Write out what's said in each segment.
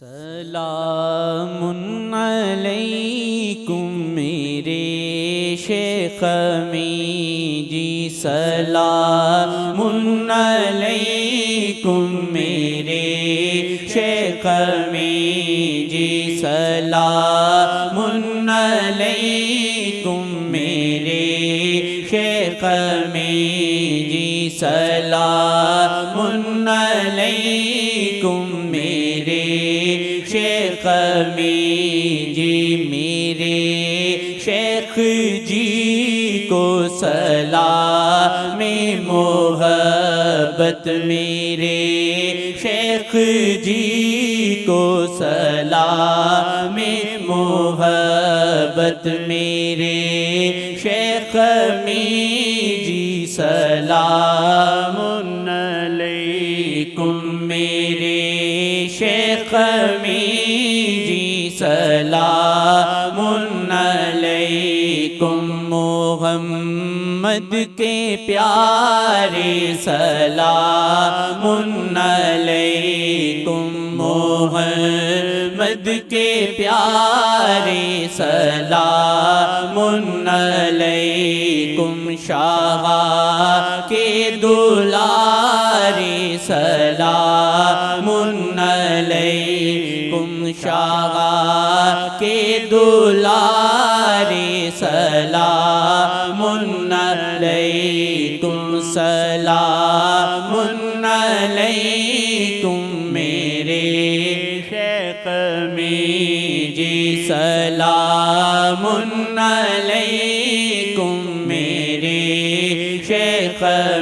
سلام علیکم میرے شیخ می جی، سلام علیکم میرے شیخ می جی، سلام علیکم میرے شیخ می جی، سلام علیکم میرے شیخ می جی، میرے شیخ جی کو سلام محبت، میرے شیخ جی کو سلام محبت، میرے شیخ می جی سلام علیکم میرے شیخ می جی، سلام علیکم محمد کے پیارے، سلام علیکم محمد کے پیارے، سلام علیکم شاہ کے دلارے، سلام علیکم شاہ کے دلارے، سلام علیکم، سلام علیکم میرے شیخ می جی، سلام علیکم میرے شیخ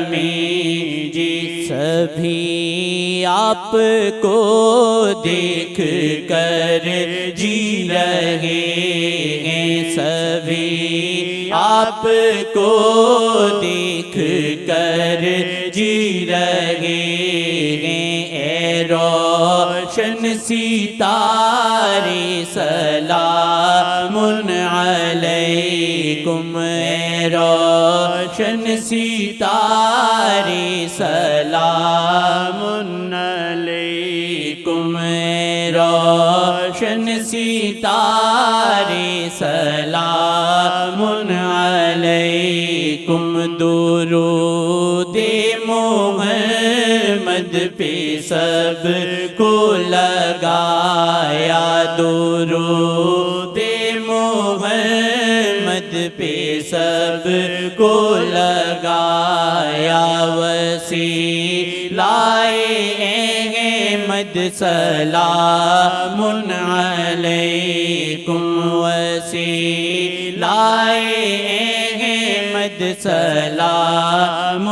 می جی، سبھی آپ کو دیکھ کر جی رہے ہیں، سبھی آپ کو دیکھ کر جی رہے ہیں، اے روشن ستارے، سلام علیکم، اے روشن ستارے، سلام علیکم، اے روشن ستارے، سلام علیکم، درود محمد پہ سب کو لگایا، درود محمد پہ سب کو لگایا، وسیلہ احمد سلام علیکم، وسیلہ احمد سلام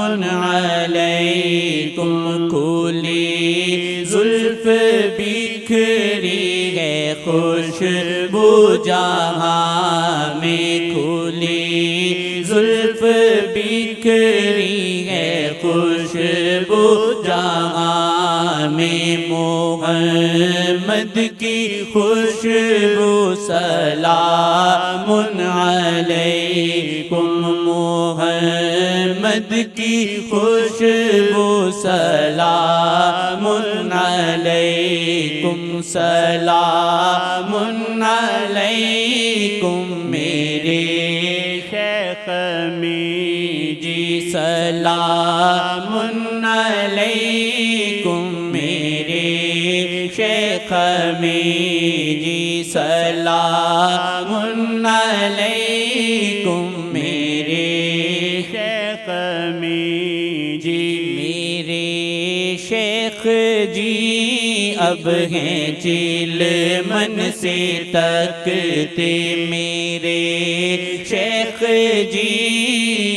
علیکم، کھلی زلف بکھری ہے خوشبو جہاں میں، کھلی زلف بکھری ہے خوشبو جہاں میں، محمد کی خوشبو سلام علیکم، محمد کی خوشبو سلام علیکم، سلام علیکم میرے شیخ می جی، سلام علیکم میرے شیخ می جی، سلام علیکم میرے شیخ می جی، میرے شیخ جی اب ہیں چلمن سے تکتے، میرے شیخ جی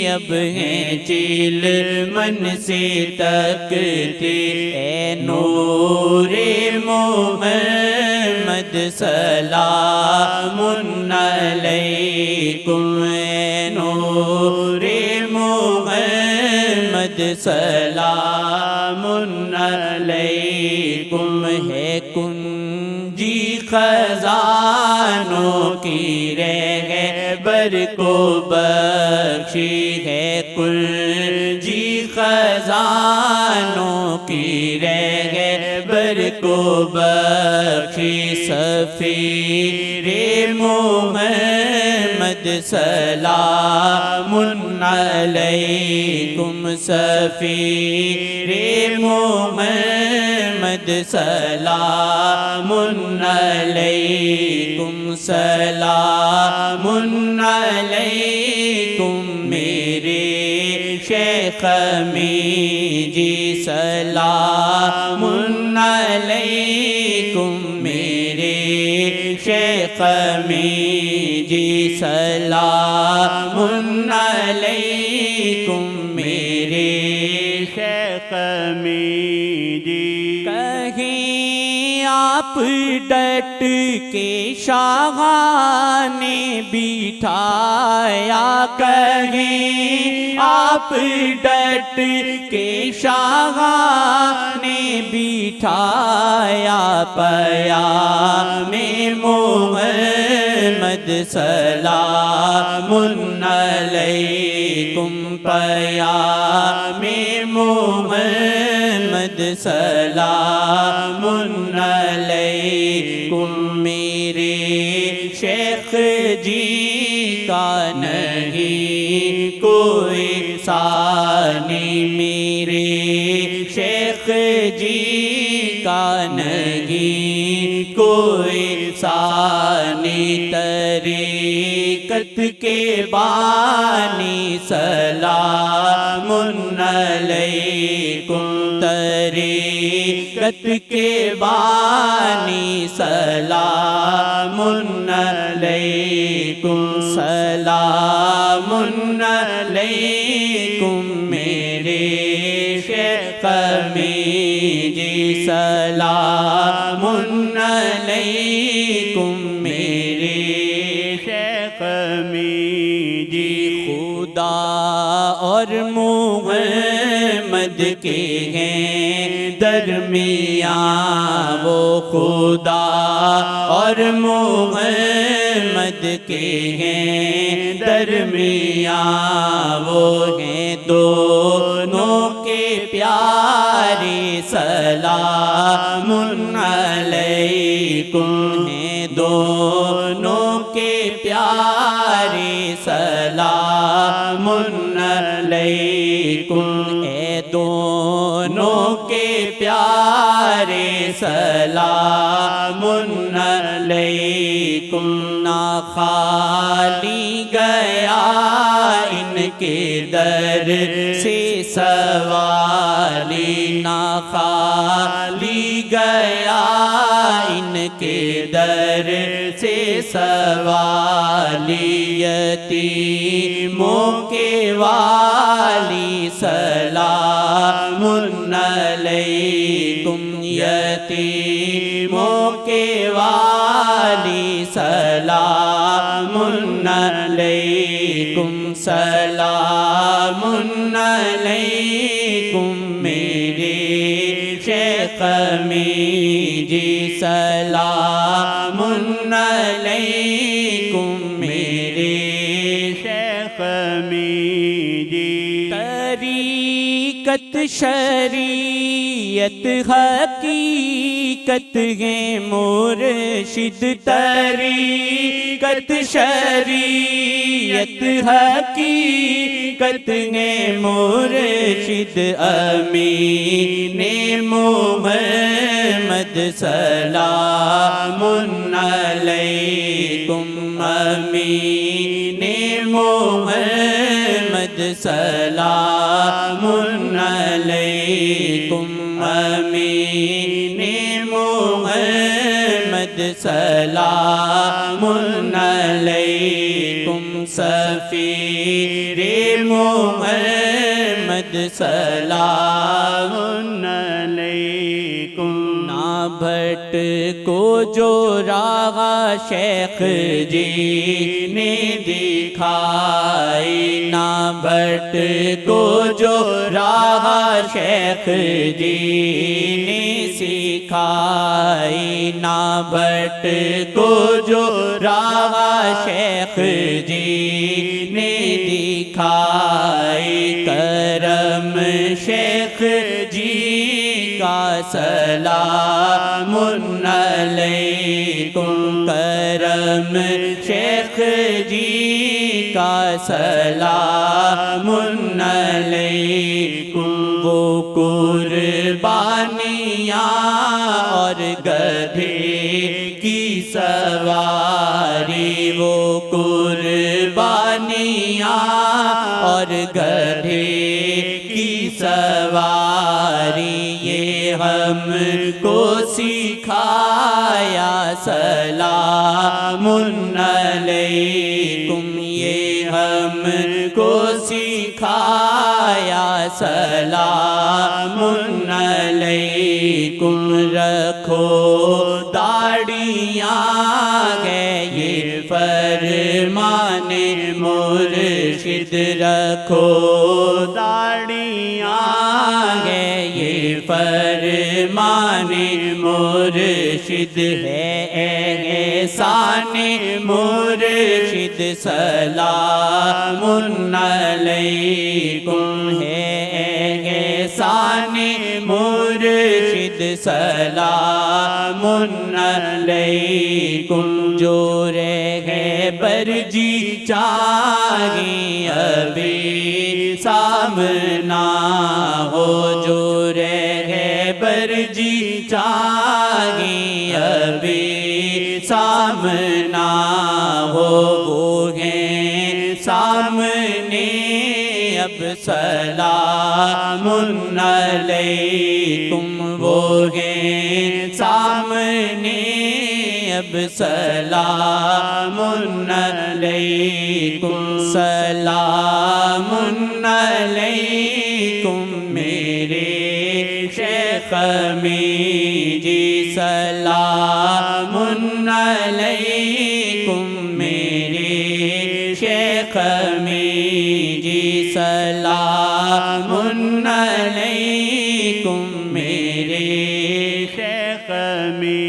اب ہیں چلمن سے تکتے، اے نور محمد سلام علیکم، اے نور محمد سلام علیکم، ہے کنجی خزانوں کی رہبر کو بخشی، ہے کنجی خزانوں کی رہبر کو بخشی سفیر محمد سلام علیکم سفیر محمد سلام علیکم سلام علیکم میرے شیخ امین جی سلام علیکم میرے شیخ امین جی سلام علیکم میرے شیخ امین جی کہیں آپ ڈٹ کے شاہان نے بٹھایا کہیں آپ ڈٹ کے شاہان نے بٹھایا پیام محمد سلام علیکم پیام محمد سلام علیکم میرے شیخ جی کا نہیں کوئی ثانی میرے شیخ جی کا نہیں کوئی ثانی طریقت کے بانی سلام علیکم طریقت کے بانی سلام علیکم سلام علیکم میرے شیخ امین جی سلام علیکم میرے شیخ امین جی خدا اور محمد کے ہیں درمیان وہ خدا اور محمد کے ہیں درمیان وہ ہیں دونوں کے پیارے سلام علیکم ہیں دونوں کے پیارے سلام علیکم اے دونوں کے پیارے سلام علیکم نہ خالی گیا ان کے در سے سوالی نہ خالی گیا ان کے در سے سوالی یتیموں کے والی سلام علیکم یتیموں کے والی سلام علیکم سلام علیکم میرے شیخ امین جی سلام علیکم میرے شیخ امین جی طریقت شریعت حقیقت ہے مرشد طریقت شریعت حقیقت ہے مرشد امین محمد سلام علیکم امین محمد سلام علیکم امین محمد سلام علیکم سفیر محمد سلام علیکم نہ بھٹ کو جو راہ شیخ جی نے دکھائی نہ بھٹ کو جو راہ شیخ جی نے سکھائی نہ بھٹ کو جو راہ شیخ جی نے دکھائی کرم شیخ جی کا سلام علیکم کرم شیخ جی کا سلام علیکم وہ قربانیاں اور گدھے کی سواری وہ قربانیاں اور گدھے کی سواری یہ ہم کو سکھایا سلام علیکم یہ ہم کو سکھایا سلام علیکم رکھو داڑیاں گے یہ فرمان مرشد رکھو داڑیاں گے یہ فرمان مرشد ہے احسان مرشد سلام علیکم ہے احسان مرشد سلام علیکم جو رہے برجی چاہیے ابھی سامنا ہو جو رہے برجی چاہیے ابھی سامنا ہو وہ ہیں سامنے اب سلام علیکم وہ ہیں سامنے اب سلام علیکم سلام علیکم میرے شیخ می جی سلام علیکم میرے شیخ می جی سلام علیکم میرے شیخ می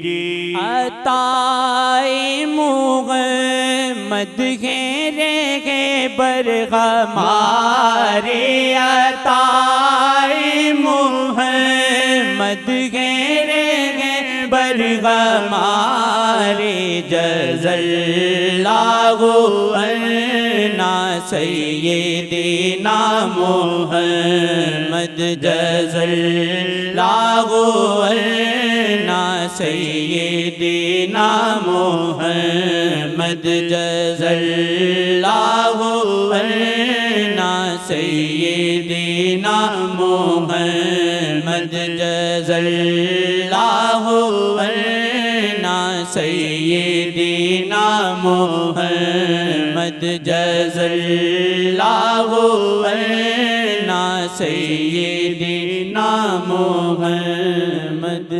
جی عطائے محمد گھیرے گے برغمارے عطائے محمد گھیرے گے برغمارے جزا اللہ عنا سیدنا محمد جزا اللہ عنا سیدنا محمد جزا اللہ عنا سیدنا محمد جزا اللہ عنا سیدنا محمد جزا اللہ عنا سیدنا محمد